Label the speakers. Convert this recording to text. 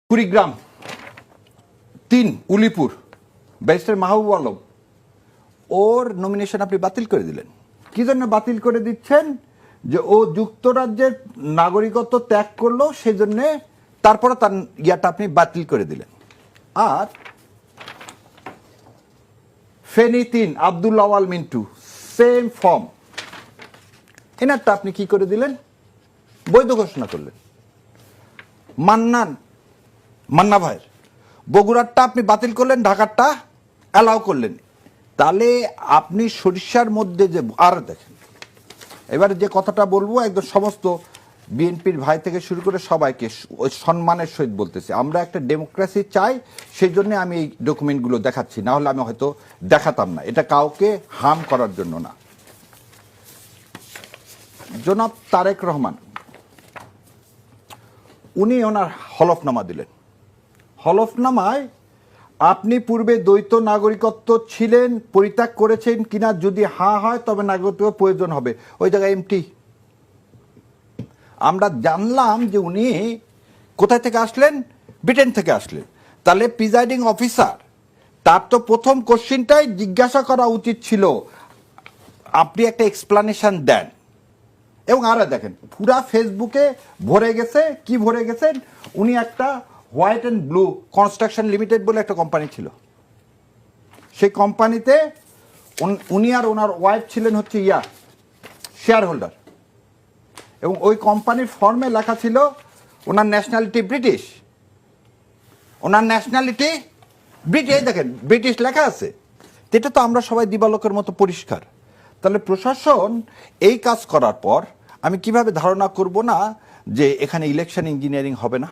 Speaker 1: Kurigram ৩ Ulipur barrister Mahbub Alam ওর nomination আপনি বাতিল করে দিলেন। কি জন্য বাতিল করে দিচ্ছেন? যে ও যুক্তরাজ্যের নাগরিকত্ব ত্যাগ করলো, সেই জন্য তারপরে তার ইয়াটা আপনি বাতিল করে দিলেন। আর ফেনী ৩ আব্দুল আওয়াল মিন্টু সেম ফর্ম, এনারটা আপনি কি করে দিলেন? বৈধ ঘোষণা করলেন। মান্না ভাইয়ের বগুড়ারটা আপনি বাতিল করলেন, ঢাকারটা অ্যালাউ করলেন। তাহলে আপনি সরিষার মধ্যে যে আর দেখেন, এবারে যে কথাটা বলবো একদম সমস্ত বিএনপির ভাই থেকে শুরু করে সবাইকে ওই সম্মানের সহিত বলতেছি, আমরা একটা ডেমোক্রেসি চাই, সেই জন্য আমি এই ডকুমেন্টগুলো দেখাচ্ছি, না হলে আমি হয়তো দেখাতাম না। এটা কাউকে হার্ম করার জন্য না। জনাব তারেক রহমান উনি ওনার হলফনামা দিলেন। হলফনামায় আপনি পূর্বে দ্বৈত নাগরিকত্ব ছিলেন, পরিত্যাগ করেছেন কিনা, যদি হ্যাঁ হয় তবে নাগরিকত্ব প্রয়োজন হবে। ওই জায়গায় এমটি। আমরা জানলাম যে উনি কোথায় থেকে আসলেন? ব্রিটেন থেকে আসলেন। তাহলে প্রিজাইডিং অফিসার তার তো প্রথম কোশ্চিনটাই জিজ্ঞাসা করা উচিত ছিল, আপনি একটা এক্সপ্লানেশন দেন। এবং আর দেখেন পুরা ফেসবুকে ভরে গেছে, কি ভরে গেছেন, উনি একটা white and blue construction limited বলে একটা কোম্পানি ছিল, সেই কোম্পানিতে উনি আর ওনার ওয়াইফ ছিলেন হচ্ছে শেয়ার হোল্ডার। এবং ওই কোম্পানির ফর্মে লেখা ছিল ওনার ন্যাশনালিটি ব্রিটিশ, ওনার ন্যাশনালিটি ব্রিটিশ। দেখেন ব্রিটিশ লেখা আছে, এটা তো আমরা সবাই দিবালোকের মতো পরিষ্কার। তাহলে প্রশাসন এই কাজ করার পর আমি কিভাবে ধারণা করব না যে এখানে ইলেকশন ইঞ্জিনিয়ারিং হবে না?